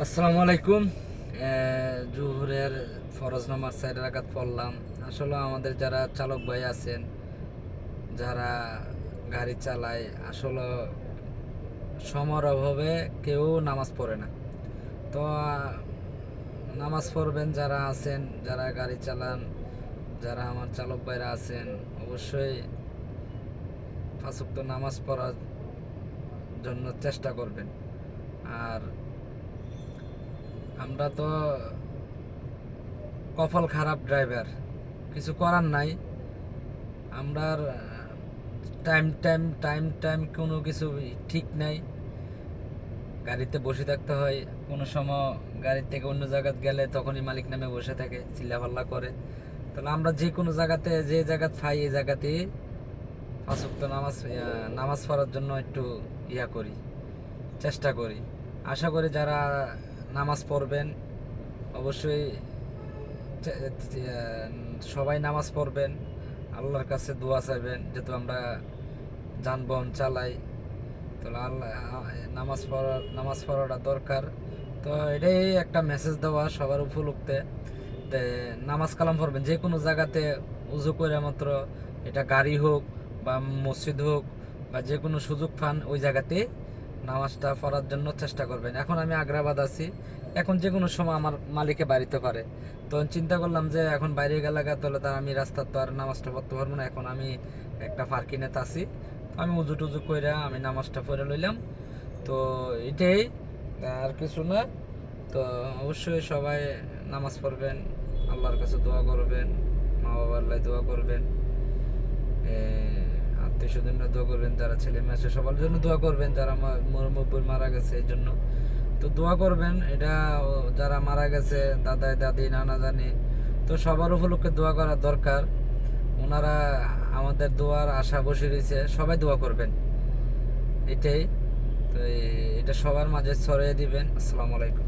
আসসালামু আলাইকুম। জোহরের ফরজ নামাজ 4 রাকাত পড়লাম। আসলে আমাদের যারা চালক ভাই আছেন, যারা গাড়ি চালায়, আসলে সময়ের অভাবে কেউ নামাজ পড়ে না। তো নামাজ পড়বেন যারা আছেন, যারা গাড়ি চালান, যারা আমার চালক ভাইরা আছেন, অবশ্যই 5 ওয়াক্ত নামাজ পড়ার জন্য চেষ্টা করবেন। আর আমরা তো কপাল খারাপ ড্রাইভার, কিছু করার নাই। আমরা টাইম টাইম টাইম টাইম কোনো কিছু ঠিক নাই। গাড়িতে বসে থাকতে হয়, কোনো সময় গাড়ি থেকে অন্য জায়গায় গেলে তখনই মালিক নামে বসে থাকে, চিল্লাপাল্লা করে। তাহলে আমরা যে কোনো জায়গাতে যে জায়গায় পাই এই জায়গাতে 5 ওয়াক্ত নামাজ পড়ার জন্য একটু করি, চেষ্টা করি। আশা করি যারা নামাজ পড়বেন অবশ্যই সবাই নামাজ পড়বেন, আল্লাহর কাছে দোয়া চাইবেন। যেহেতু আমরা যানবাহন চালাই, তাহলে আল্লাহ নামাজ পড়াটা দরকার। তো এটাই একটা মেসেজ দেওয়া সবার উপলক্ষে যে নামাজ কালাম পড়বেন যে কোনো জায়গাতে, উজু করে মাত্র, এটা গাড়ি হোক বা মসজিদ হোক বা যে কোনো সুযোগ পান ওই জায়গাতে নামাজটা পড়ার জন্য চেষ্টা করবেন। এখন আমি আগ্রাবাদ আছি, এখন যে কোনো সময় আমার মালিকে বাড়িতে পারে। তো চিন্তা করলাম যে এখন বাইরে গেলে তাহলে তার আমি রাস্তার তো আর নামাজটা পড়তে পারবো না। এখন আমি একটা পার্কিংয়েতে আছি, আমি উজু টুজু করে আমি নামাজটা পড়ে লইলাম। তো এটাই, আর কিছু না। তো অবশ্যই সবাই নামাজ পড়বেন, আল্লাহর কাছে দোয়া করবেন, মা বাবার লাই দোয়া করবেন, আত্মীয় স্বজনরা দোয়া করবেন, যারা ছেলে মেয়ে আছে সবার জন্য দোয়া করবেন, যারা মুরব্বী মারা গেছে এই জন্য তো দোয়া করবেন। এটা যারা মারা গেছে দাদা দাদি নানা জানি, তো সবার উপলক্ষে দোয়া করা দরকার। ওনারা আমাদের দোয়ার আশা বসে রয়েছে, সবাই দোয়া করবেন, এটাই। তো এটা সবার মাঝে ছড়িয়ে দিবেন। আসসালামু আলাইকুম।